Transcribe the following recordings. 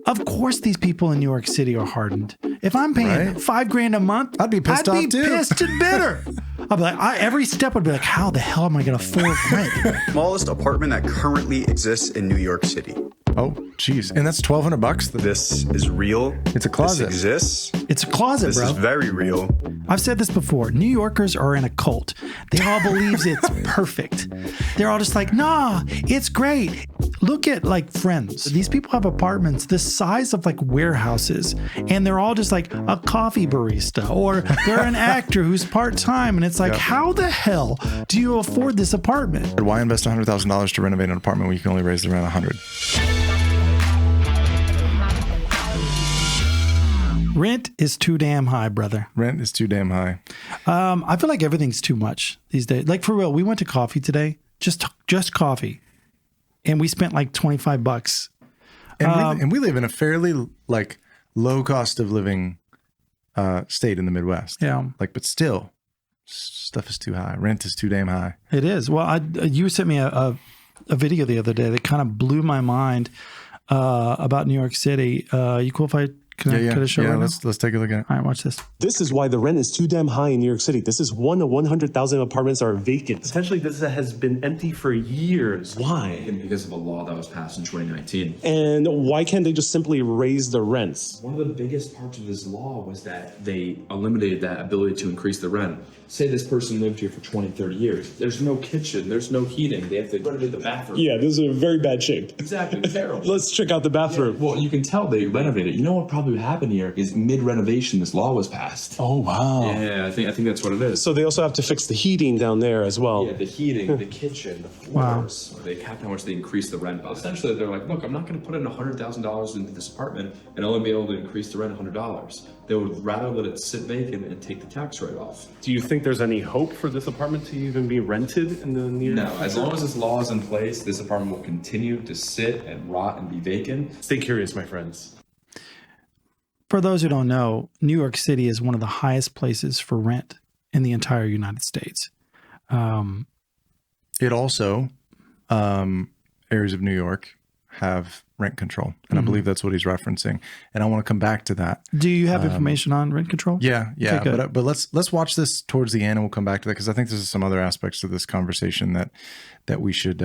Of course, these people in New York City are hardened. If I'm paying $5,000 a month, I'd be pissed off too. Pissed and bitter. I'd be like, every step would be like, how the hell am I going to afford rent? Smallest apartment that currently exists in New York City. Oh, geez. And that's $1,200? This is real. It's a closet. This exists. It's a closet, bro. This is very real. I've said this before. New Yorkers are in a cult. They all believe it's perfect. They're all just like, nah, it's great. Look at like Friends. These people have apartments the size of like warehouses, and they're all just like a coffee barista, or they're an actor who's part-time. And it's like, how the hell do you afford this apartment? Why invest $100,000 to renovate an apartment when you can only raise the rent $100,000? Rent is too damn high, brother. Rent is too damn high. I feel like everything's too much these days. Like for real, we went to coffee today, just coffee, and we spent like $25. And we live in a fairly like low cost of living state in the Midwest. Yeah. Like, but still, stuff is too high. Rent is too damn high. It is. Well, you sent me a video the other day that kind of blew my mind about New York City. You cool if I could I show right let's take a look at it. All right, watch this. This is why the rent is too damn high in New York City. This is 1 to 100,000 apartments are vacant. Essentially, this has been empty for years. Why? Because of a law that was passed in 2019. And why can't they just simply raise the rents? One of the biggest parts of this law was that they eliminated that ability to increase the rent. Say this person lived here for 20, 30 years. There's no kitchen, there's no heating. They have to renovate the bathroom. Yeah, this is in very bad shape. Exactly, terrible. Let's check out the bathroom. Yeah, well, you can tell they renovated. You know what probably happened here is mid-renovation, this law was passed. Oh, wow. Yeah, I think that's what it is. So they also have to fix the heating down there as well. Yeah, the heating, the kitchen, the floors. Wow. They capped how much they increased the rent by. Essentially, they're like, look, I'm not going to put in $100,000 into this apartment and only be able to increase the rent $100. They would rather let it sit vacant and take the tax write-off. Do you think there's any hope for this apartment to even be rented in the near future? No, as long as this law is in place, this apartment will continue to sit and rot and be vacant. Stay curious, my friends. For those who don't know, New York City is one of the highest places for rent in the entire United States. It also, areas of New York have rent control. And I believe that's what he's referencing. And I want to come back to that. Do you have information on rent control? Yeah. Okay, but let's watch this towards the end and we'll come back to that because I think there's some other aspects to this conversation that we should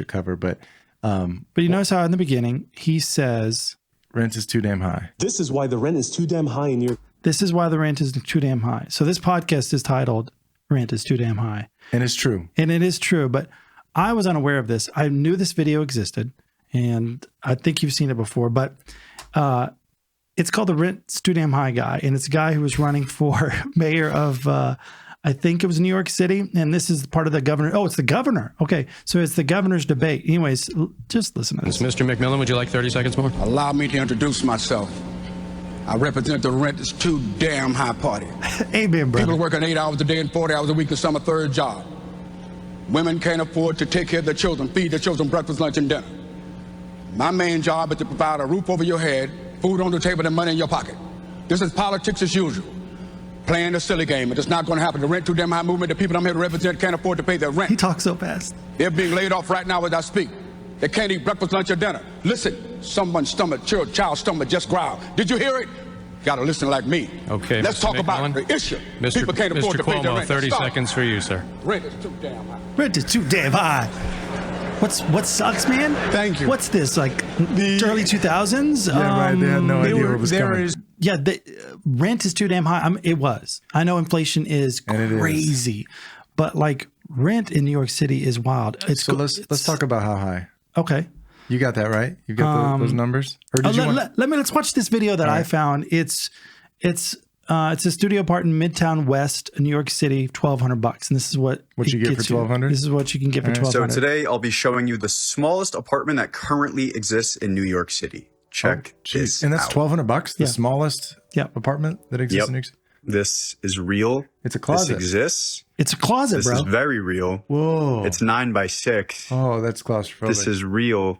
cover. But you notice how in the beginning he says rent is too damn high. This is why the rent is too damn high in New York. This is why the rent is too damn high. So this podcast is titled Rent is Too Damn High. And it's true. And it is true. But I was unaware of this. I knew this video existed. And I think you've seen it before, but it's called the Rent's Too Damn High guy. And it's a guy who was running for mayor of, I think it was New York City. And this is part of the governor. Oh, it's the governor. Okay. So it's the governor's debate. Anyways, just listen to this. Mr. McMillan, would you like 30 seconds more? Allow me to introduce myself. I represent the Rent is Too Damn High party. Amen, brother. People working 8 hours a day and 40 hours a week and some a third job. Women can't afford to take care of their children, feed their children breakfast, lunch, and dinner. My main job is to provide a roof over your head, food on the table, and money in your pocket. This is politics as usual. Playing a silly game. It's not going to happen. The Rent Too Damn High movement, the people I'm here to represent can't afford to pay their rent. He talks so fast. They're being laid off right now as I speak. They can't eat breakfast, lunch, or dinner. Listen, someone's stomach, child's stomach just growled. Did you hear it? Got to listen like me. Okay, let's Mr. talk McMillan. about the issue. Mr. People can't afford to pay their Cuomo, rent. 30 seconds for you, sir. Rent is too damn high. Rent is too damn high. What sucks, man? Thank you. What's this, like the early 2000s? Yeah, right. They had no idea what was coming. Yeah, rent is too damn high. It was. I know inflation is crazy, but like rent in New York City is wild. Let's talk about how high. Okay. You got that right? You got those numbers? Or did let's watch this video that I found. It's a studio apartment in Midtown West, New York City, $1,200, and this is what you get for $1,200. This is what you can get for $1,200. So today I'll be showing you the smallest apartment that currently exists in New York City. Check this and that's out. $1,200. The smallest apartment that exists in New York City. This is real. It's a closet. This exists. It's a closet, bro. This is very real. Whoa. It's 9 by 6. Oh, that's claustrophobic. This is real.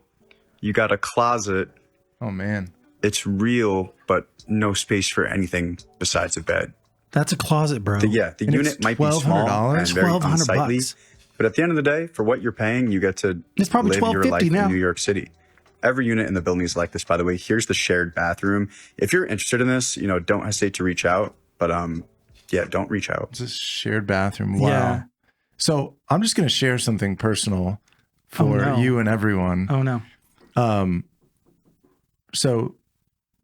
You got a closet. Oh man. It's real, but no space for anything besides a bed. That's a closet, bro. The unit might be small and very unsightly, but at the end of the day, for what you're paying, you get to it's probably live your life now. in New York City. every unit in the building is like this, by the way. Here's the shared bathroom. If you're interested in this, don't hesitate to reach out. But yeah, don't reach out. It's a shared bathroom. Wow. Yeah. So I'm just going to share something personal for you and everyone. Oh no. So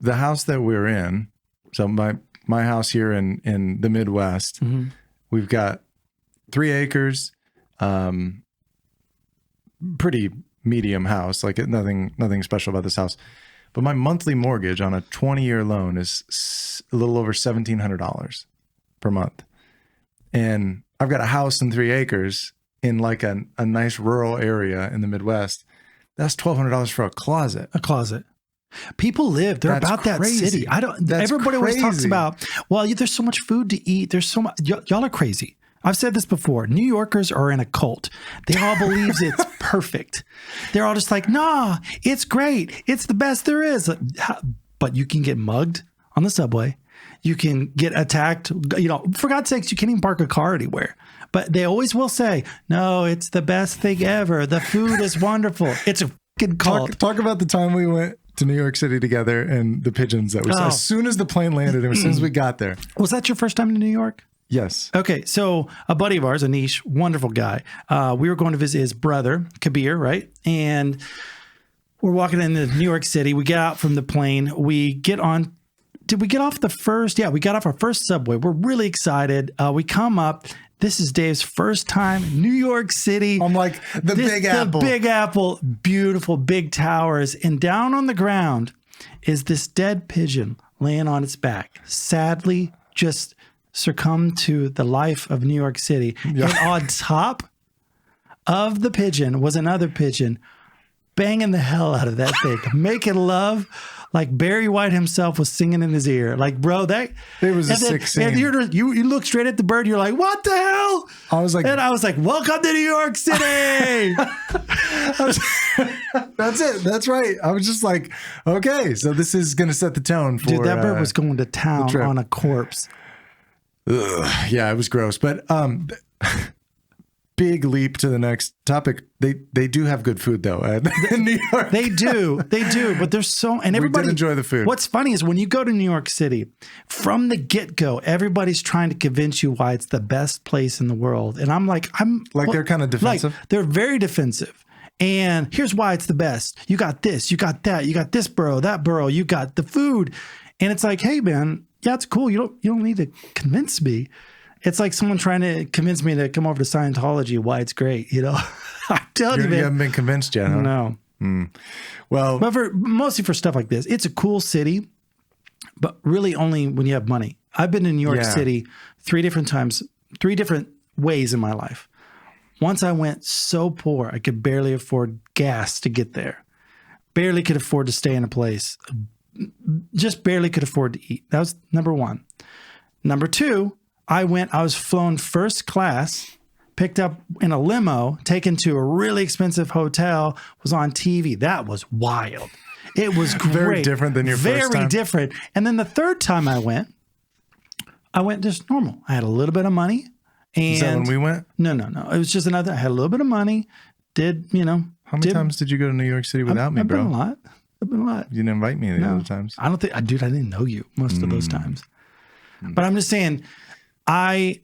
the house that we're in, so my house here in the Midwest, we've got 3 acres, pretty medium house, like nothing special about this house. But my monthly mortgage on a 20-year loan is a little over $1,700 per month. And I've got a house and 3 acres in like a nice rural area in the Midwest. That's $1,200 for a closet. A closet. People live. They're That's about that crazy. city. That's everybody always talks crazy. about, well, there's so much food to eat. There's so much. Y'all are crazy. I've said this before. New Yorkers are in a cult. They all believe it's perfect. They're all just like, nah, it's great. It's the best there is. But you can get mugged on the subway. You can get attacked. For God's sakes, you can't even park a car anywhere. But they always will say, no, it's the best thing ever. The food is wonderful. It's a fucking cult. Talk about the time we went to New York City together and the pigeons that we saw. As soon as the plane landed and as soon as we got there. Was that your first time to New York? Yes. Okay, so a buddy of ours, Anish, wonderful guy. We were going to visit his brother, Kabir, right? And we're walking into New York City. We get out from the plane. We get on. Did we get off the first? Yeah, we got off our first subway. We're really excited. We come up. This is Dave's first time in New York City. I'm like, Big Apple. The Big Apple, beautiful big towers. And down on the ground is this dead pigeon laying on its back. Sadly, just succumbed to the life of New York City. Yeah. And on top of the pigeon was another pigeon banging the hell out of that thing, making love like Barry White himself was singing in his ear. Like, bro, it was a sick scene. And you look straight at the bird, you're like, what the hell? I was like, welcome to New York City. That's it. That's right. I was just like, okay, so this is going to set the tone for. Dude, that bird was going to town on a corpse. Ugh, yeah, it was gross. But big leap to the next topic. They do have good food though in New York. They do. But there's everybody we did enjoy the food. What's funny is when you go to New York City, from the get-go, everybody's trying to convince you why it's the best place in the world. And I'm like, they're kind of defensive. They're very defensive. And here's why it's the best. You got this, you got that, you got this borough, that borough, you got the food. And it's like, hey man, yeah, it's cool. You don't need to convince me. It's like someone trying to convince me to come over to Scientology, why it's great. I'm telling you, man. You haven't been convinced yet, huh? No. Well, but mostly for stuff like this, it's a cool city, but really only when you have money. I've been in New York City 3 different times, 3 different ways in my life. Once I went so poor, I could barely afford gas to get there. Barely could afford to stay in a place. Just barely could afford to eat. That was number 1. Number 2, I was flown first class, picked up in a limo, taken to a really expensive hotel, was on TV. That was wild. It was great. Very different than your first time. Very different. And then the third time I went just normal. I had a little bit of money. And is that when we went? No. It was just another. I had a little bit of money. How many times did you go to New York City without me, bro? I've been a lot. You didn't invite me the other times. I don't think, I didn't know you most of those times. But I'm just saying, I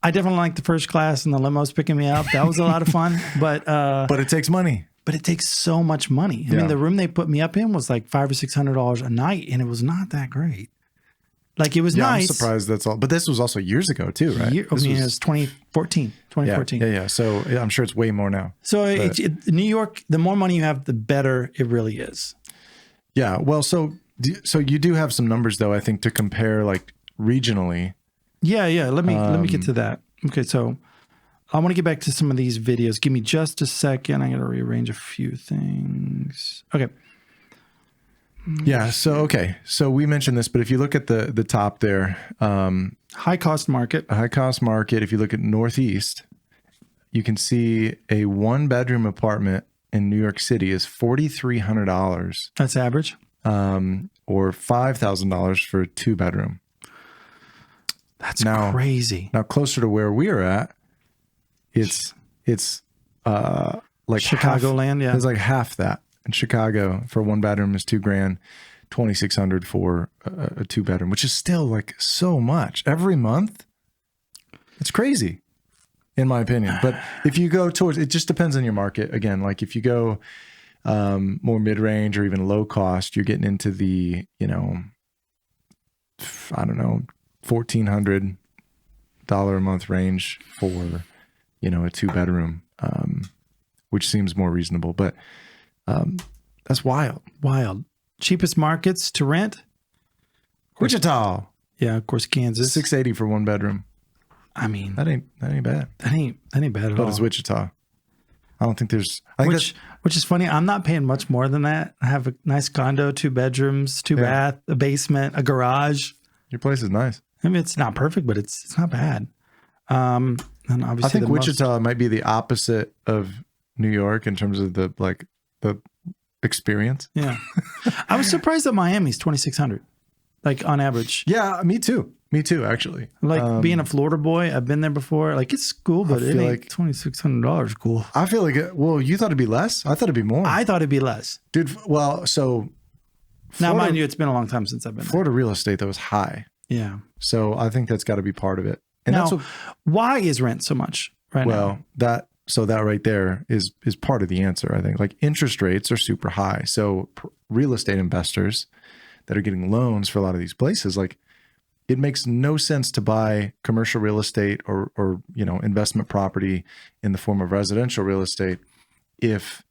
definitely like the first class and the limos picking me up. That was a lot of fun. But it takes money. But it takes so much money. I mean, the room they put me up in was like $500 or $600 a night, and it was not that great. Like, it was nice. I'm surprised that's all. But this was also years ago too, right? It was 2014. Yeah. So I'm sure it's way more now. So New York, the more money you have, the better it really is. Yeah. Well, so you do have some numbers though, I think, to compare like regionally. Yeah. Let me get to that. Okay, so I want to get back to some of these videos. Give me just a second. I got to rearrange a few things. Okay. Yeah. So we mentioned this, but if you look at the top there, high cost market. A high cost market. If you look at Northeast, you can see a 1-bedroom apartment in New York City is $4,300. That's average. Or $5,000 for a 2-bedroom. That's crazy. Now, closer to where we are at, it's like Chicagoland. Yeah, it's like half that. in Chicago for a 1-bedroom is $2,000, $2,600 for a 2-bedroom, which is still like so much every month. It's crazy, in my opinion. But if you go towards, it just depends on your market. Again, like if you go more mid-range or even low cost, you're getting into the, you know, I don't know, $1,400 a month range for, you know, a 2-bedroom, which seems more reasonable. But that's wild. Wild. Cheapest markets to rent? Wichita. Yeah, of course, Kansas. $680 for 1-bedroom. I mean, That ain't bad. that ain't bad at all. But it's Wichita. I don't think there's. Which is funny. I'm not paying much more than that. I have a nice condo, 2 bedrooms, 2 bath, a basement, a garage. Your place is nice. I mean, it's not perfect, but it's not bad. And obviously, I think Wichita might be the opposite of New York in terms of the experience. Yeah, I was surprised that Miami's 2,600, like on average. Yeah, me too. Me too, actually. Like being a Florida boy, I've been there before. Like it's cool, but it ain't like $2,600 cool. I feel like well, you thought it'd be less. I thought it'd be more. I thought it'd be less, dude. Well, so now mind you, it's been a long time since I've been Florida real estate that was high. Yeah, so I think that's got to be part of it. And now, that's what, why is rent so much right now? Well, that right there is part of the answer. I think like interest rates are super high, so real estate investors that are getting loans for a lot of these places, like. It makes no sense to buy commercial real estate or you know, investment property in the form of residential real estate if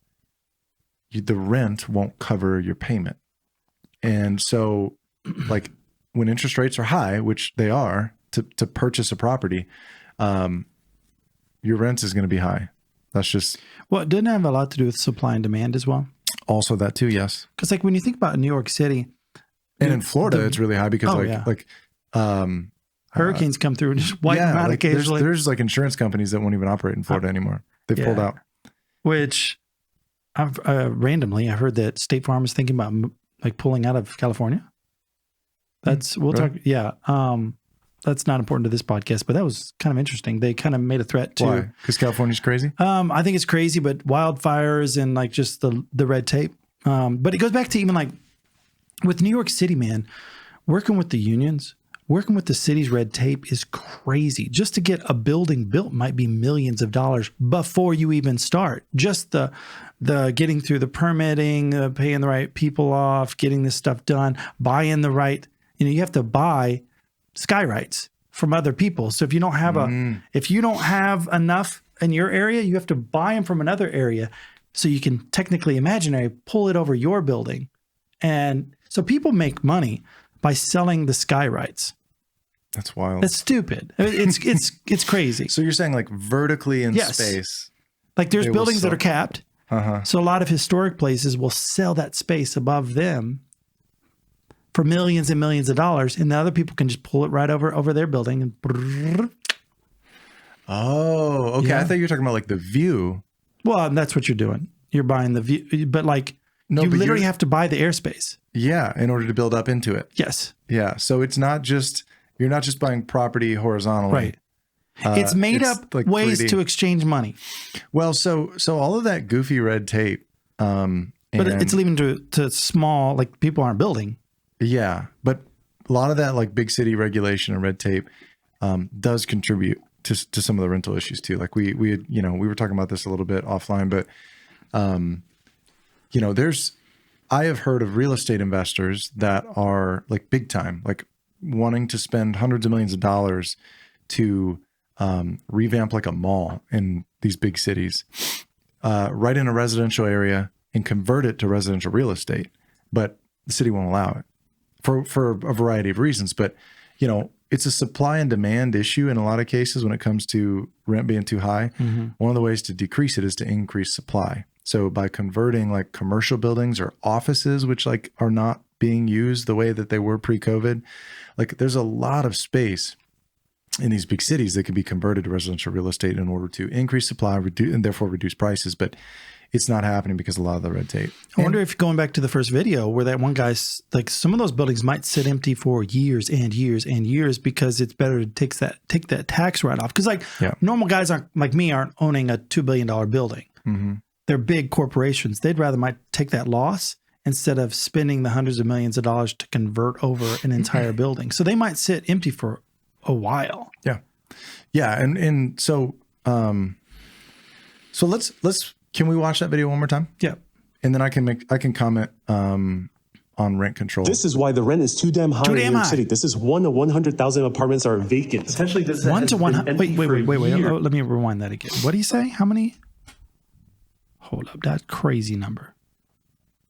the rent won't cover your payment. And so like when interest rates are high, which they are to purchase a property, your rent is going to be high. That's just. Well, it didn't have a lot to do with supply and demand as well. Also that too, yes. Because like when you think about New York City. And in Florida, it's really high because hurricanes come through and just wipe them out occasionally. There's like insurance companies that won't even operate in Florida anymore. They've pulled out. Which I've randomly I heard that State Farm is thinking about like pulling out of California. That's talk. Yeah. That's not important to this podcast, but that was kind of interesting. They kind of made a threat to. Why? Because California's crazy? I think it's crazy, but wildfires and like just the red tape. But it goes back to even like with New York City, man, working with the unions. Working with the city's red tape is crazy. Just to get a building built might be millions of dollars before you even start. Just the getting through the permitting, paying the right people off, getting this stuff done, buying the right, you have to buy sky rights from other people. So if you don't have if you don't have enough in your area, you have to buy them from another area so you can technically imaginary pull it over your building. And so people make money by selling the sky rights. That's wild. That's stupid. It's crazy. So you're saying like vertically in space. Like there's buildings that are capped. So a lot of historic places will sell that space above them for millions and millions of dollars, and the other people can just pull it right over their building and. Oh, okay. Yeah. I thought you were talking about like the view. Well, that's what you're doing. You're buying the view, but like you literally have to buy the airspace. Yeah, in order to build up into it. Yes. Yeah. So it's not just you're not just buying property horizontally. Right. It's made up like ways 3D. To exchange money. Well, so all of that goofy red tape. But it's leaving to small, like people aren't building. Yeah. But a lot of that like big city regulation and red tape does contribute to some of the rental issues too. Like we had, we were talking about this a little bit offline, but I have heard of real estate investors that are like big time, like wanting to spend hundreds of millions of dollars to revamp like a mall in these big cities, right in a residential area and convert it to residential real estate. But the city won't allow it for a variety of reasons. But, it's a supply and demand issue in a lot of cases when it comes to rent being too high. Mm-hmm. One of the ways to decrease it is to increase supply. So by converting like commercial buildings or offices, which like are not being used the way that they were pre-COVID, like there's a lot of space in these big cities that can be converted to residential real estate in order to increase supply, and therefore reduce prices. But it's not happening because of a lot of the red tape. I wonder if going back to the first video where that one guy's like some of those buildings might sit empty for years and years and years because it's better to take that tax write off. Because normal guys aren't owning a $2 billion building. Mm-hmm. they're big corporations. They'd rather might take that loss instead of spending the hundreds of millions of dollars to convert over an entire building. So they might sit empty for a while. Yeah. Yeah. And so, so let's, can we watch that video one more time? Yeah. And then I can comment, on rent control. This is why the rent is too damn high in New York City. This is 1 to 100,000 apartments are vacant. Essentially, this 1 has to been 100. empty Wait. for a year. Oh, let me rewind that again. What do you say? How many? Hold up. That crazy number.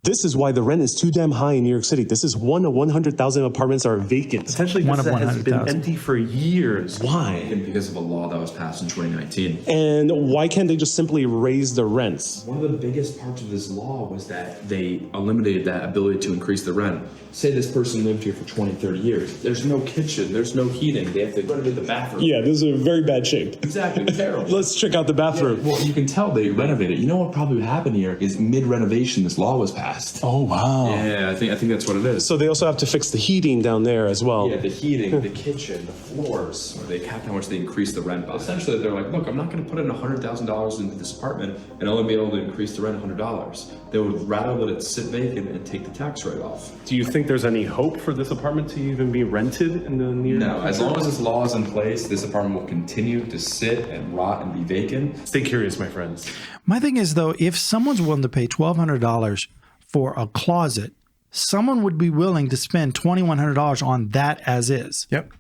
This is why the rent is too damn high in New York City. This is 1 to 100,000 apartments are vacant. Essentially, One this of has been 100,000. empty for years. Why? And because of a law that was passed in 2019. And why can't they just simply raise the rents? One of the biggest parts of this law was that they eliminated that ability to increase the rent. Say this person lived here for 20, 30 years. There's no kitchen, there's no heating. They have to renovate the bathroom. Yeah, this is a very bad shape. Exactly, terrible. Let's check out the bathroom. Well, you can tell they renovated. You know what probably happened here is mid-renovation, this law was passed. Oh, wow. Yeah, I think that's what it is. So they also have to fix the heating down there as well. Yeah, the heating, the kitchen, the floors. They capped how much they increased the rent by. Essentially, they're like, look, I'm not going to put in $100,000 into this apartment and only be able to increase the rent $100. They would rather let it sit vacant and take the tax write-off. Do you think there's any hope for this apartment to even be rented in the near No, future? as long as this law is in place, this apartment will continue to sit and rot and be vacant. Stay curious, my friends. My thing is, though, if someone's willing to pay $1,200 for a closet, someone would be willing to spend $2,100 on that as is. Yep.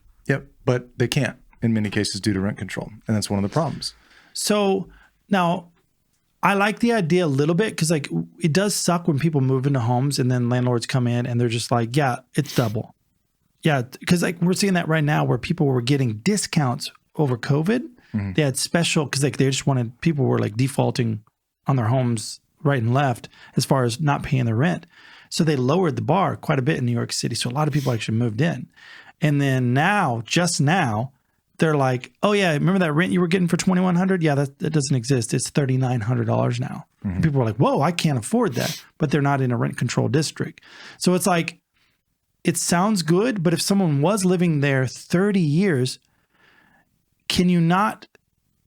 But they can't in many cases due to rent control. And that's one of the problems. So now I like the idea a little bit because like it does suck when people move into homes and then landlords come in and they're just like, yeah, it's double. Yeah. Because like we're seeing that right now where people were getting discounts over COVID. Mm-hmm. They had special because like they just wanted, people were like defaulting on their homes right and left as far as not paying their rent. So they lowered the bar quite a bit in New York City. So a lot of people actually moved in. And then now, just now, they're like, oh yeah, remember that rent you were getting for $2,100? Yeah, that doesn't exist. It's $3,900 now. Mm-hmm. And people are like, whoa, I can't afford that. But they're not in a rent control district. So it's like, it sounds good, but if someone was living there 30 years, can you not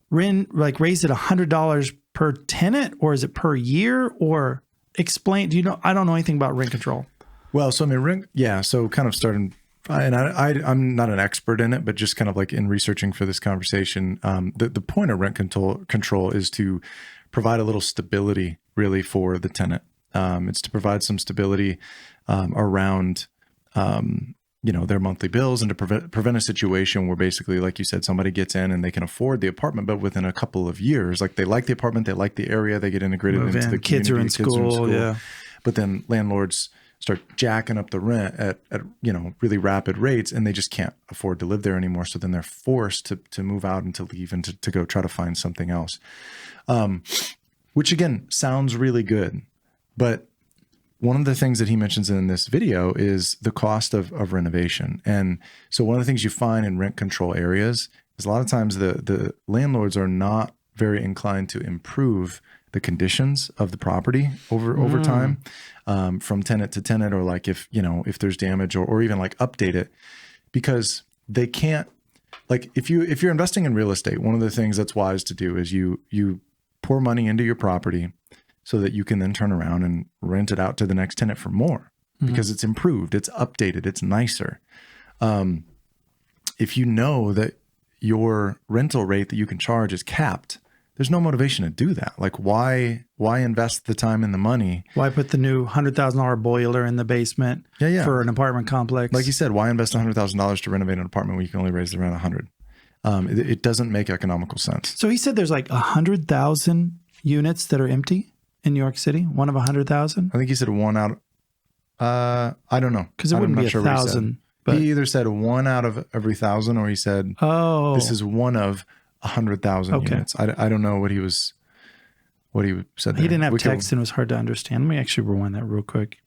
raise it $100 per tenant, or is it per year? Or explain, do you know? I don't know anything about rent control. Well, so I mean, so kind of starting, and I'm not an expert in it, but just kind of like in researching for this conversation, the point of rent control is to provide a little stability really for the tenant. It's to provide some stability around, their monthly bills and to prevent a situation where basically, like you said, somebody gets in and they can afford the apartment, but within a couple of years, like they like the apartment, they like the area, they get integrated into the community. Kids are in school, yeah. But then landlords start jacking up the rent at really rapid rates, and they just can't afford to live there anymore. So then they're forced to move out and to leave and to go try to find something else, which again sounds really good, but one of the things that he mentions in this video is the cost of renovation. And so one of the things you find in rent control areas is a lot of times the landlords are not very inclined to improve the conditions of the property over time, from tenant to tenant, or like if there's damage or even like update it, because they can't, like if you're investing in real estate, one of the things that's wise to do is you pour money into your property so that you can then turn around and rent it out to the next tenant for more, because it's improved, it's updated, it's nicer. If you know that your rental rate that you can charge is capped, there's no motivation to do that. Like why invest the time and the money? Why put the new $100,000 boiler in the basement for an apartment complex? Like you said, why invest $100,000 to renovate an apartment when you can only raise the rent $100,000? It doesn't make economical sense. So he said there's like 100,000 units that are empty in New York City, one of 100,000? I think he said one out. I don't know. Because it wouldn't be 1,000. But he either said one out of every 1,000, or he said, this is one of 100,000 units. I don't know what he said there. He didn't have text and it was hard to understand. Let me actually rewind that real quick,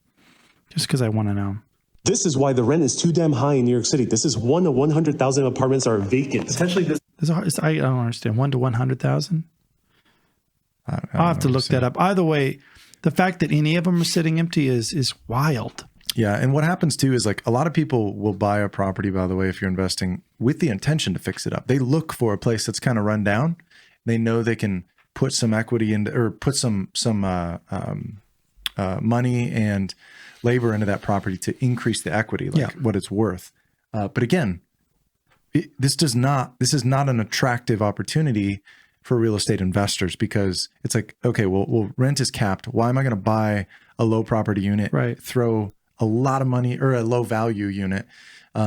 just because I want to know. This is why the rent is too damn high in New York City. This is 1 to 100,000 apartments are vacant. Essentially, I don't understand. 1 to 100,000? I'll have to look that up. Either way, the fact that any of them are sitting empty is wild. Yeah. And what happens too is like a lot of people will buy a property, by the way, if you're investing with the intention to fix it up. They look for a place that's kind of run down. They know they can put some equity into, or put some money and labor into that property to increase the equity, like what it's worth. But again, this is not an attractive opportunity for real estate investors, because it's like, okay, well, rent is capped. Why am I going to buy a low property unit, throw a lot of money, or a low value unit,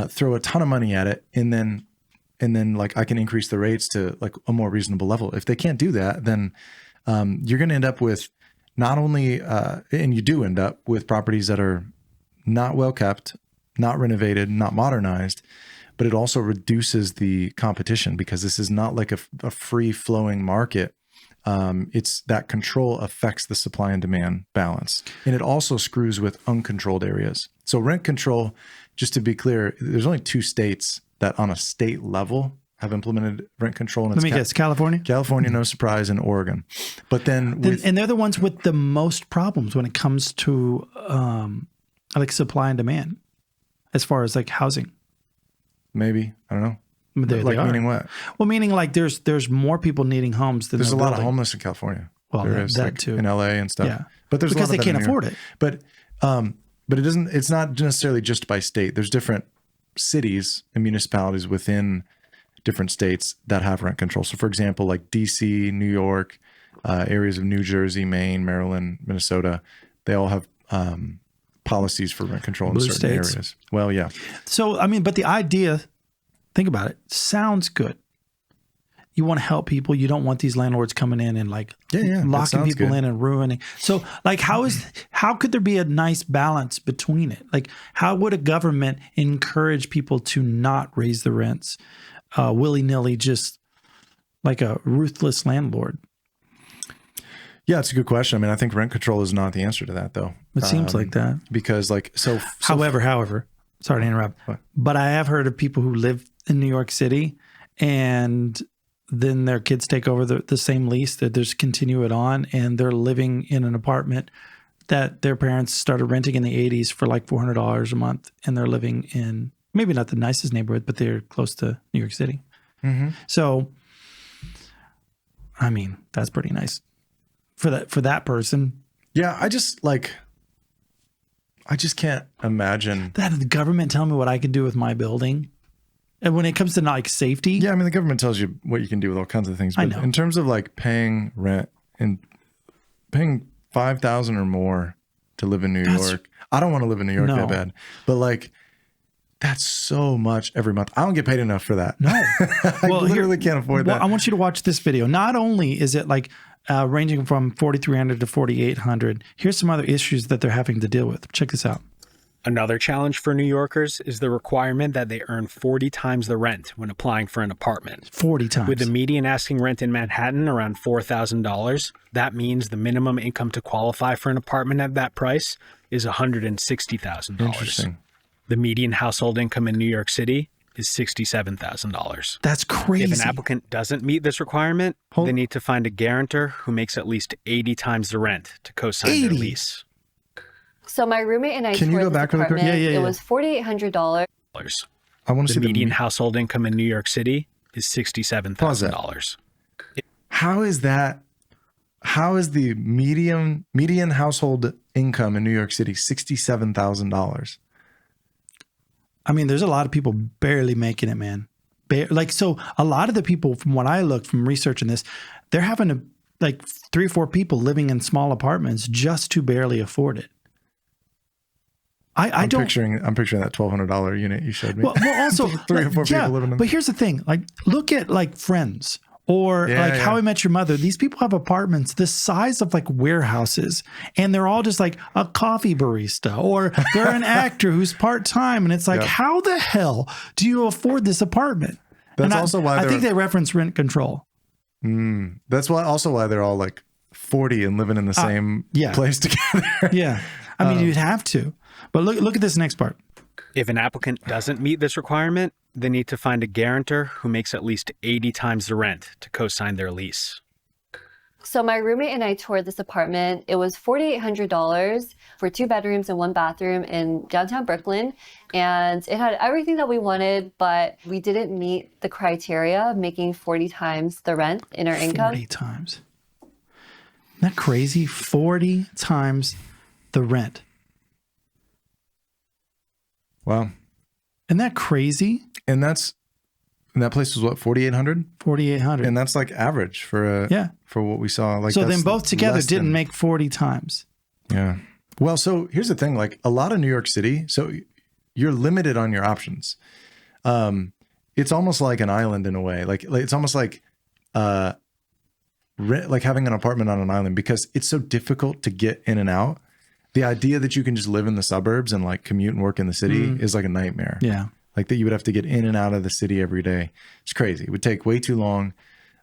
throw a ton of money at it, and then like I can increase the rates to like a more reasonable level. If they can't do that, then you're going to end up with not only, and you do end up with properties that are not well kept, not renovated, not modernized, but it also reduces the competition, because this is not like a free flowing market. It's that control affects the supply and demand balance. And it also screws with uncontrolled areas. So rent control, just to be clear, there's only 2 states that on a state level have implemented rent control. And Let me guess, California? California, no surprise, and Oregon. But then and they're the ones with the most problems when it comes to like supply and demand, as far as like housing. Maybe, I don't know. Like meaning what? Well, meaning like there's more people needing homes than there's a lot of homeless in California. Well, there is, that like, too in LA and stuff. Yeah, but there's because a lot they can't of that in New afford York. it. But it doesn't. It's not necessarily just by state. There's different cities and municipalities within different states that have rent control. So, for example, like DC, New York, areas of New Jersey, Maine, Maryland, Minnesota, they all have policies for rent control in certain areas. Well, yeah. So, I mean, but the idea, think about it, sounds good. You want to help people. You don't want these landlords coming in and like locking people in and ruining. So like, how could there be a nice balance between it? Like, how would a government encourage people to not raise the rents willy-nilly, just like a ruthless landlord? Yeah, it's a good question. I mean, I think rent control is not the answer to that, though. It seems like that. Because like, however, sorry to interrupt, but I have heard of people who live in New York City and then their kids take over the same lease, that there's continue it on, and they're living in an apartment that their parents started renting in the 80s for like $400 a month. And they're living in maybe not the nicest neighborhood, but they're close to New York City. Mm-hmm. So, I mean, that's pretty nice for that person. Yeah. I just can't imagine that the government telling me what I can do with my building. And when it comes to like safety. Yeah. I mean, the government tells you what you can do with all kinds of things. But I know. In terms of like paying rent and paying $5,000 or more to live in New York, I don't want to live in New York that bad, but like, that's so much every month. I don't get paid enough for that. No. I literally can't afford that. I want you to watch this video. Not only is it like ranging from $4,300 to $4,800, here's some other issues that they're having to deal with. Check this out. Another challenge for New Yorkers is the requirement that they earn 40 times the rent when applying for an apartment. 40 times. With the median asking rent in Manhattan around $4,000, that means the minimum income to qualify for an apartment at that price is $160,000. Interesting. The median household income in New York City is $67,000. That's crazy. If an applicant doesn't meet this requirement, they need to find a guarantor who makes at least 80 times the rent to co-sign their lease. So my roommate and I Can you go back really quick? Yeah. It was $4,800. I want to see the median household income in New York City is $67,000. How is that? How is the median household income in New York City $67,000? I mean, there's a lot of people barely making it, man. So a lot of the people, from what I look from researching this, they're having to like 3 or 4 people living in small apartments just to barely afford it. I'm picturing that $1,200 unit you showed me. Well also 3 or 4 people living in. But here's the thing: like, look at like Friends or How I Met Your Mother. These people have apartments the size of like warehouses, and they're all just like a coffee barista, or they're an actor who's part time, and it's like, how the hell do you afford this apartment? That's also why I think they reference rent control. That's also why they're all like 40 and living in the same place together. Yeah, I mean, you'd have to. But look at this next part. If an applicant doesn't meet this requirement, they need to find a guarantor who makes at least 80 times the rent to co-sign their lease. So my roommate and I toured this apartment. It was $4,800 for 2 bedrooms and 1 bathroom in downtown Brooklyn. And it had everything that we wanted, but we didn't meet the criteria of making 40 times the rent in our income. 40 times. Isn't that crazy? 40 times the rent. Wow. Isn't that crazy? And that place was what, 4,800? 4,800. And that's like average for what we saw. Like, so that's then both together less didn't than- make 40 times. Yeah. Well, so here's the thing, like a lot of New York City, so you're limited on your options. It's almost like an island in a way. Like it's almost like like having an apartment on an island because it's so difficult to get in and out. The idea that you can just live in the suburbs and like commute and work in the city is like a nightmare. Yeah. Like that you would have to get in and out of the city every day. It's crazy. It would take way too long.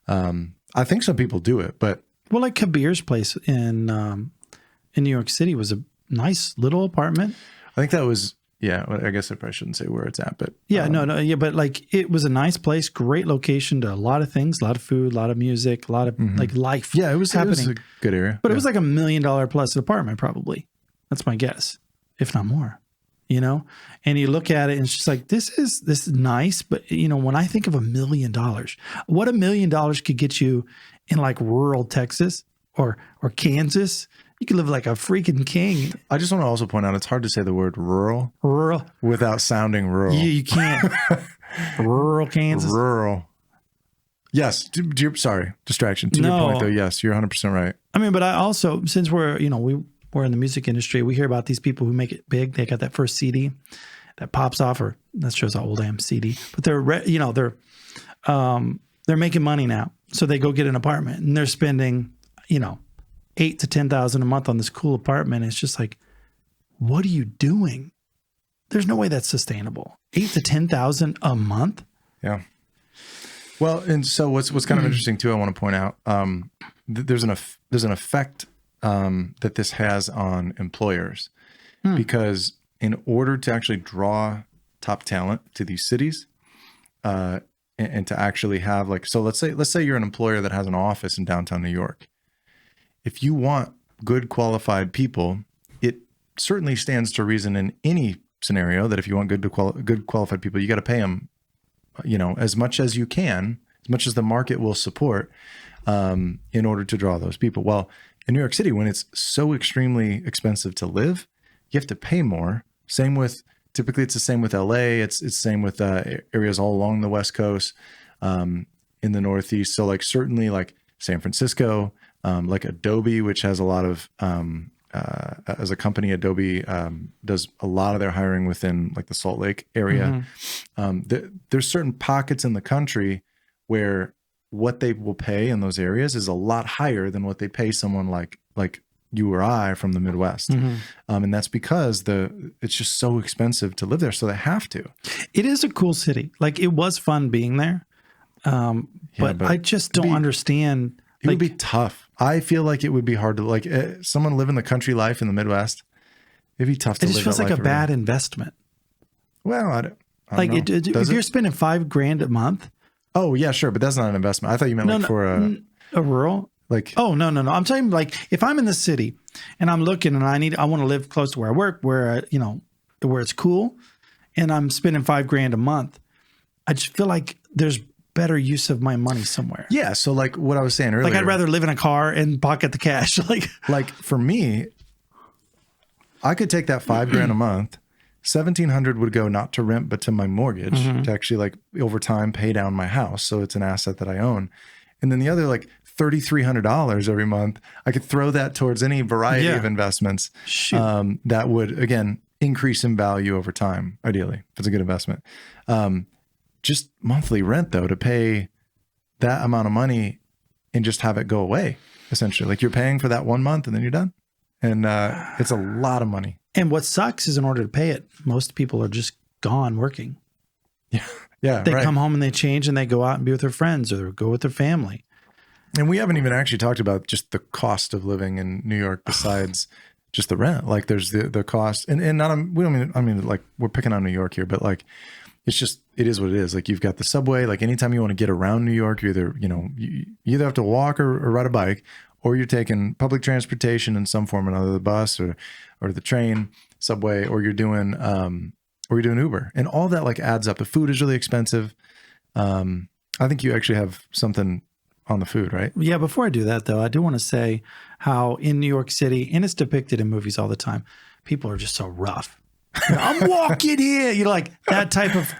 I think some people do it, but Well, like Kabir's place in New York City was a nice little apartment. I think that was, yeah, I guess I probably shouldn't say where it's at, but Yeah, no, but like it was a nice place, great location to a lot of things, a lot of food, a lot of music, a lot of like life. yeah, it was happening. a good area. But it was like $1 million plus apartment, probably. That's my guess, if not more. You know, and you look at it, and it's just like this is nice, but you know, when I think of $1 million, what $1 million could get you in like rural Texas or Kansas, you could live like a freaking king. I just want to also point out it's hard to say the word rural without sounding rural. You can't. Rural Kansas. Rural. Yes. Sorry, distraction. To your point, though, yes, you're 100% right. I mean, but I also, since we're in the music industry, we hear about these people who make it big. They got that first CD that pops off, or that shows how old I am. CD, but they're making money now, so they go get an apartment and they're spending $8,000 to $10,000 a month on this cool apartment. It's just like, what are you doing? There's no way that's sustainable. $8,000 to $10,000 a month. Yeah. Well, and so what's kind of interesting too, I want to point out, there's an effect that this has on employers because in order to actually draw top talent to these cities, and to actually have so let's say you're an employer that has an office in downtown New York. If you want good qualified people, it certainly stands to reason in any scenario that if you want good qualified people, you got to pay them, as much as you can, as much as the market will support, in order to draw those people. Well, in New York City, when it's so extremely expensive to live, you have to pay more. Typically it's the same with LA. It's the same with areas all along the West Coast, in the Northeast. So certainly San Francisco, like Adobe, which has a lot of, as a company, Adobe does a lot of their hiring within the Salt Lake area. There's certain pockets in the country where what they will pay in those areas is a lot higher than what they pay someone like you or I from the Midwest. And that's because it's just so expensive to live there. So they have to. It is a cool city. It was fun being there. But I just don't understand. It would be tough. I feel like it would be hard to someone living the country life in the Midwest. It'd be tough to live. It just feels like a bad investment. Well, I don't know. If you're spending $5,000 a month. Oh yeah, sure. But that's not an investment. I thought you meant for a rural. Oh no. I'm talking if I'm in the city and I'm looking and I want to live close to where I work, where it's cool, and I'm spending $5,000 a month. I just feel like there's better use of my money somewhere. Yeah. So what I was saying earlier, I'd rather live in a car and pocket the cash. For me, I could take that $5,000 a month. 1,700 would go not to rent, but to my mortgage to actually over time pay down my house. So it's an asset that I own. And then the other $3,300 every month, I could throw that towards any variety of investments that would, again, increase in value over time, ideally, if it's a good investment. Just monthly rent, though, to pay that amount of money and just have it go away, essentially. You're paying for that 1 month and then you're done. And it's a lot of money. And what sucks is in order to pay it, most people are just gone working. Yeah. They come home and they change and they go out and be with their friends or go with their family. And we haven't even actually talked about just the cost of living in New York besides just the rent. There's the cost and not, we don't mean, we're picking on New York here, but it's just, it is what it is. You've got the subway, anytime you want to get around New York, you either have to walk or ride a bike, or you're taking public transportation in some form or another, the bus or the train, subway, or you're doing Uber, and all that adds up. The food is really expensive. I think you actually have something on the food, right? Yeah, before I do that, though, I do want to say how in New York City, and it's depicted in movies all the time, people are just so rough. I'm walking here. Like that type of,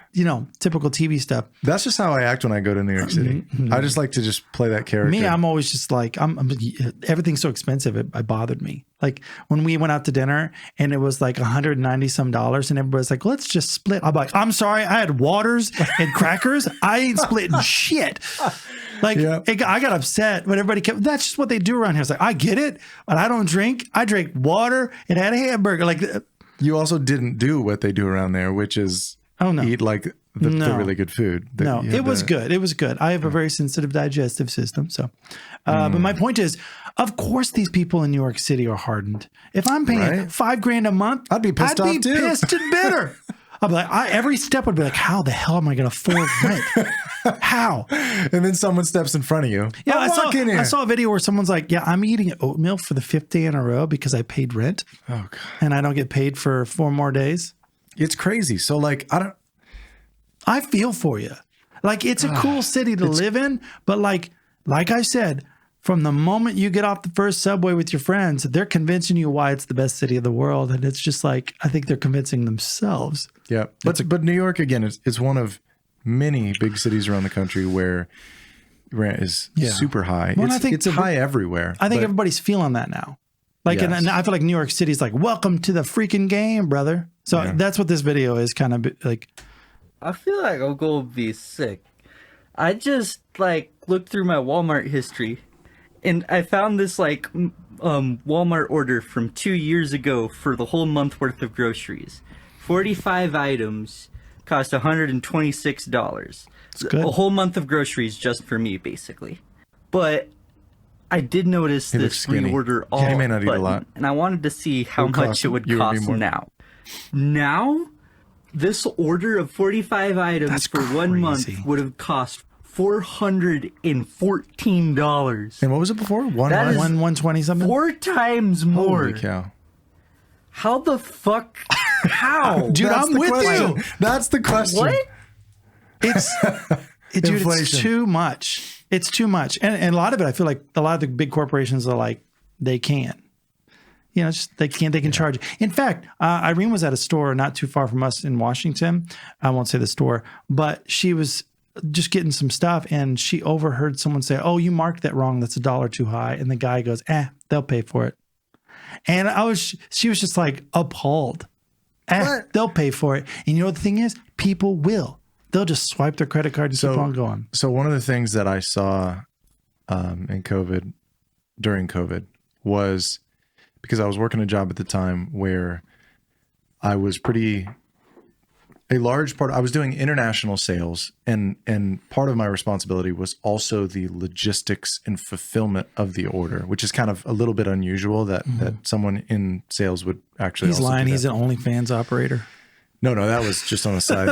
typical TV stuff. That's just how I act when I go to New York City. I just like to just play that character. Me, I'm always just like, everything's so expensive. It bothered me. Like when we went out to dinner and it was like $190 some and everybody's like, let's just split. I'm like, I'm sorry. I had waters and crackers. I ain't splitting shit. Like I got upset when everybody kept, that's just what they do around here. It's like, I get it, but I don't drink. I drink water and had a hamburger. Like, you also didn't do what they do around there, which is eat like the really good food. It was good. It was good. I have a very sensitive digestive system. So, but my point is, of course, these people in New York City are hardened. If I'm paying $5,000 a month, I'd be pissed off too. Pissed and bitter. I'd be like, every step would be like, how the hell am I going to afford rent? How? And then someone steps in front of you. Yeah, I saw a video where someone's like, yeah, I'm eating oatmeal for the 5th day in a row because I paid rent. Oh, God. And I don't get paid for 4 more days. It's crazy. So like, I feel for you. Like it's a cool city to live in, but like I said, from the moment you get off the first subway with your friends, they're convincing you why it's the best city of the world. And it's just like, I think they're convincing themselves. Yeah. But New York, again, is one of many big cities around the country where rent is super high. Well, it's high everywhere. I think everybody's feeling that now. Like, and I feel like New York City's like, welcome to the freaking game, brother. So that's what this video is kind of like. I feel like I'm going to be sick. I just looked through my Walmart history and I found this Walmart order from 2 years ago for the whole month worth of groceries. 45 items cost $126. That's good. A whole month of groceries just for me, basically. But I did notice this reorder all he may not eat a lot. And I wanted to see how much it would cost now. Now, this order of 45 items for 1 month would have cost $414. And what was it before? 120 something? 4 times more. Holy cow. How the fuck? How? Dude, I'm with you. That's the question. What? It's too much. It's too much. And a lot of it, I feel like a lot of the big corporations are like, they can. They can charge. In fact, Irene was at a store not too far from us in Washington. I won't say the store, but she was just getting some stuff and she overheard someone say, oh, you marked that wrong. That's $1 too high. And the guy goes, they'll pay for it. And she was just like appalled. They'll pay for it. And you know what the thing is? People will. They'll just swipe their credit card and keep on going. So one of the things that I saw during COVID was because I was working a job at the time where I was a large part, I was doing international sales and part of my responsibility was also the logistics and fulfillment of the order, which is kind of a little bit unusual that someone in sales would actually He's lying. He's an OnlyFans operator. No, that was just on the side.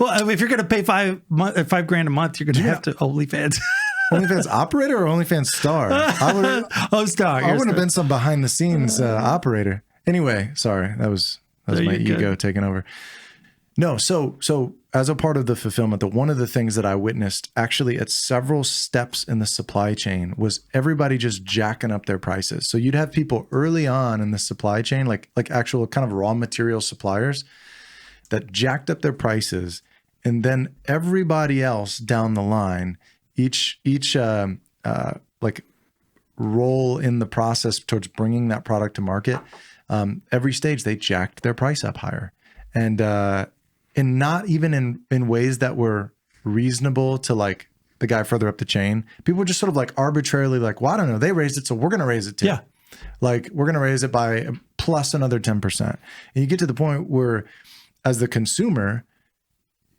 Well, if you're going to pay $5,000 a month, you're going to have to OnlyFans. OnlyFans operator or OnlyFans star? Star. I wouldn't have been some behind the scenes operator. Anyway, sorry. That was my ego taking over. No, so as a part of the fulfillment, one of the things that I witnessed actually at several steps in the supply chain was everybody just jacking up their prices. So you'd have people early on in the supply chain, like actual kind of raw material suppliers that jacked up their prices. And then everybody else down the line, each role in the process towards bringing that product to market, every stage they jacked their price up higher. And not even in ways that were reasonable to like the guy further up the chain. People were just sort of like arbitrarily like, well, I don't know, they raised it, so we're going to raise it too. Yeah. Like we're going to raise it by plus another 10%. And you get to the point where as the consumer,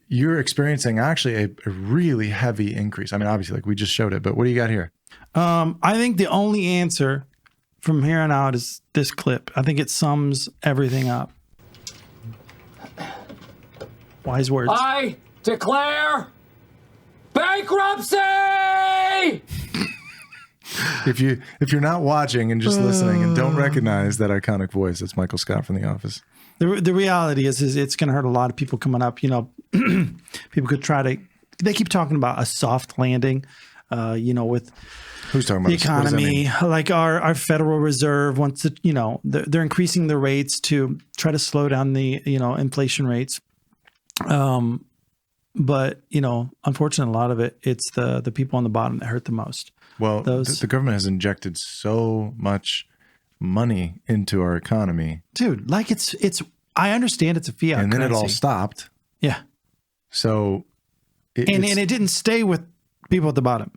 you're experiencing actually a really heavy increase. I mean, obviously like we just showed it, but what do you got here? I think the only answer from here on out is this clip. I think it sums everything up. Wise words. I declare bankruptcy! If you're not watching and just listening and don't recognize that iconic voice, it's Michael Scott from The Office. The reality is it's going to hurt a lot of people coming up. People could they keep talking about a soft landing. with Who's talking the about this? What does that economy, mean? like our Federal Reserve wants to, they're increasing the rates to try to slow down the, inflation rates. But, unfortunately, a lot of it's the people on the bottom that hurt the most. Well, the government has injected so much money into our economy. Dude, like it's I understand it's a fiat and then currency. it all stopped. Yeah. So and it didn't stay with people at the bottom.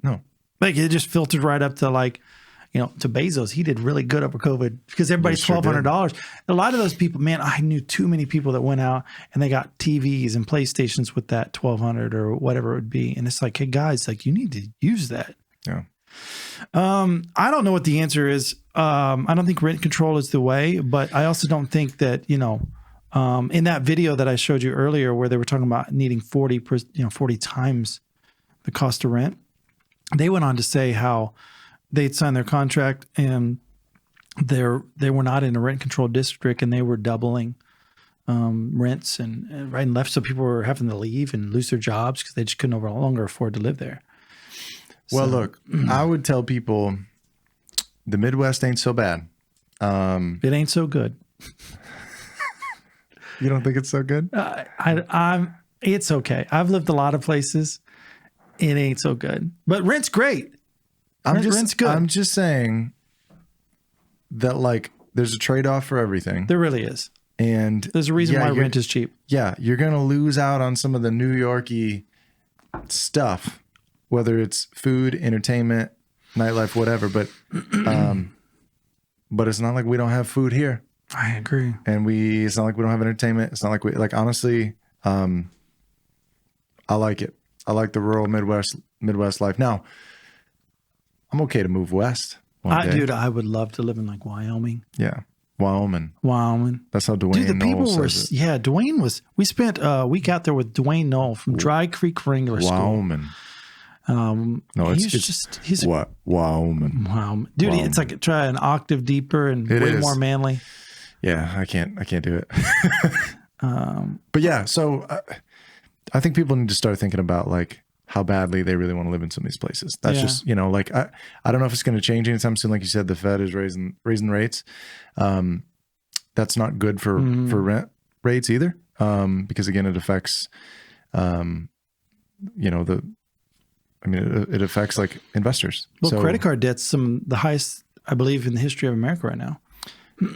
No. Like it just filtered right up to to Bezos. He did really good over COVID because everybody's $1,200. A lot of those people, man, I knew too many people that went out and they got TVs and PlayStations with that $1,200 or whatever it would be. And it's like, hey guys, like you need to use that. Yeah. I don't know what the answer is. I don't think rent control is the way, but I also don't think that, in that video that I showed you earlier where they were talking about needing 40 times the cost of rent, they went on to say how they'd signed their contract and they were not in a rent control district and they were doubling rents and right and left. So people were having to leave and lose their jobs because they just couldn't no longer afford to live there. Well, look, I would tell people the Midwest ain't so bad. It ain't so good. You don't think it's so good? It's okay. I've lived a lot of places. It ain't so good, but rent's great. Rent's good. I'm just saying that like there's a trade-off for everything. There really is. And there's a reason why rent is cheap. Yeah. You're going to lose out on some of the New York-y stuff, whether it's food, entertainment, nightlife, whatever. But it's not like we don't have food here. I agree. And it's not like we don't have entertainment. It's not like honestly, I like it. I like the rural Midwest life. Now, I'm okay to move west one day. Dude, I would love to live in like Wyoming. Yeah. Wyoming. That's how Dwayne Dude, the Knoll people says it. Dwayne was, we spent a week out there with Dwayne Knoll from Dry Creek Wrangler Wyoming. School. No, he's Wyoming. Wow. Dude, it's like try an octave deeper and way more manly. Yeah, I can't do it. But yeah, so I think people need to start thinking about like how badly they really want to live in some of these places. That's just, like I don't know if it's going to change anytime soon. Like you said, the Fed is raising rates. That's not good for rent rates either. Because again, it affects, it affects like investors. Well, credit card debt's the highest, I believe, in the history of America right now.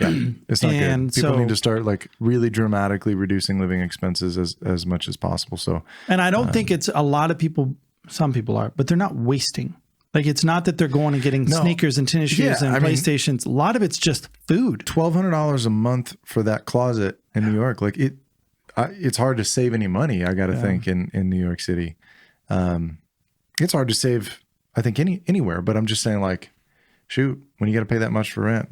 Yeah, it's not good. People need to start like really dramatically reducing living expenses as much as possible. So, and I don't think it's a lot of people. Some people are, but they're not wasting. Like it's not that they're going and getting sneakers and tennis shoes and PlayStations. A lot of it's just food. $1,200 a month for that closet in New York. Like it's hard to save any money. I got to think in New York City. It's hard to save. I think anywhere. But I'm just saying, like, shoot, when you got to pay that much for rent,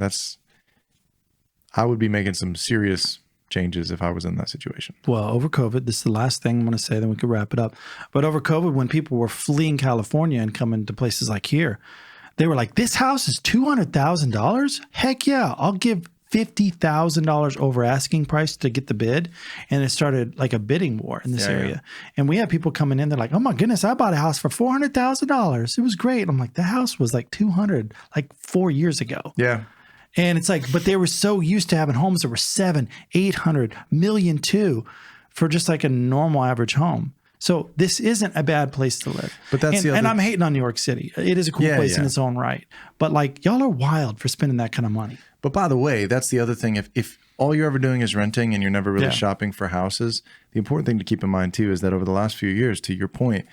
I would be making some serious changes if I was in that situation. Well, over COVID, this is the last thing I'm going to say, then we could wrap it up. But over COVID, when people were fleeing California and coming to places like here, they were like, this house is $200,000? Heck yeah, I'll give $50,000 over asking price to get the bid. And it started like a bidding war in this area. And we had people coming in, they're like, oh my goodness, I bought a house for $400,000. It was great. I'm like, the house was like $200,000 like 4 years ago. Yeah. And it's like, but they were so used to having homes that were 700, 800, million too for just like a normal average home. So this isn't a bad place to live. But that's and I'm hating on New York City. It is a cool place in its own right. But like y'all are wild for spending that kind of money. But by the way, that's the other thing. If all you're ever doing is renting and you're never really shopping for houses, the important thing to keep in mind too is that over the last few years, to your point,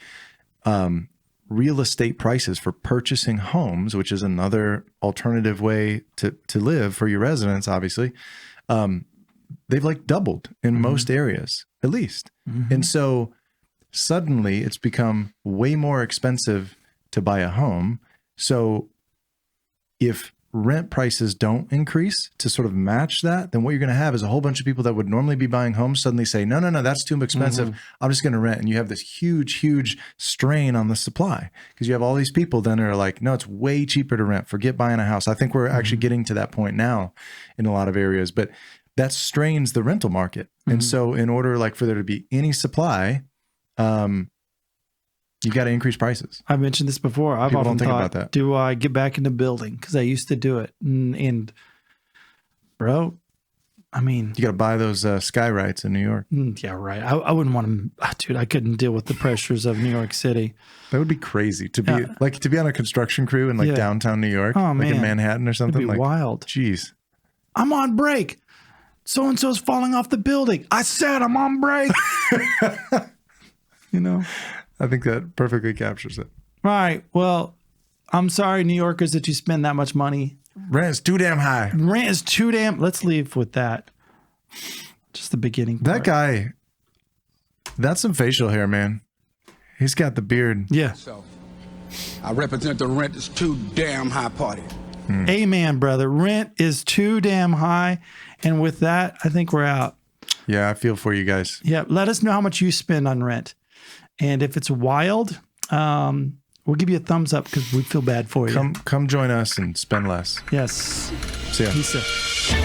real estate prices for purchasing homes, which is another alternative way to live for your residents, obviously, they've like doubled in most areas, at least. And so suddenly it's become way more expensive to buy a home. So if rent prices don't increase to sort of match that, then what you're going to have is a whole bunch of people that would normally be buying homes suddenly say, no, that's too expensive. I'm just going to rent. And you have this huge strain on the supply because you have all these people then are like, no, it's way cheaper to rent. Forget buying a house. I think we're actually getting to that point now in a lot of areas, but that strains the rental market. And so in order like for there to be any supply, You got to increase prices. I've mentioned this before. I've People often don't think thought, about that. do I get back into building? Because I used to do it. And bro, I mean, You got to buy those sky rights in New York. yeah, right. I wouldn't want to, dude, I couldn't deal with the pressures of New York City. That would be crazy to be on a construction crew in like downtown New York, Oh, like in man. Manhattan or something. It'd be Like, wild. Jeez. I'm on break. So-and-so's falling off the building. I said I'm on break. You know? I think that perfectly captures it. All right. Well, I'm sorry, New Yorkers, that you spend that much money. Rent is too damn high. Rent is too damn. Let's leave with that. Just the beginning. That guy, that's some facial hair, man. He's got the beard. Yeah. So, I represent the rent is too damn high party. Amen, brother. Rent is too damn high. And with that, I think we're out. Yeah, I feel for you guys. Yeah. Let us know how much you spend on rent. And if it's wild, we'll give you a thumbs up because we feel bad for you. Come join us and spend less. Yes. See ya. Peace out.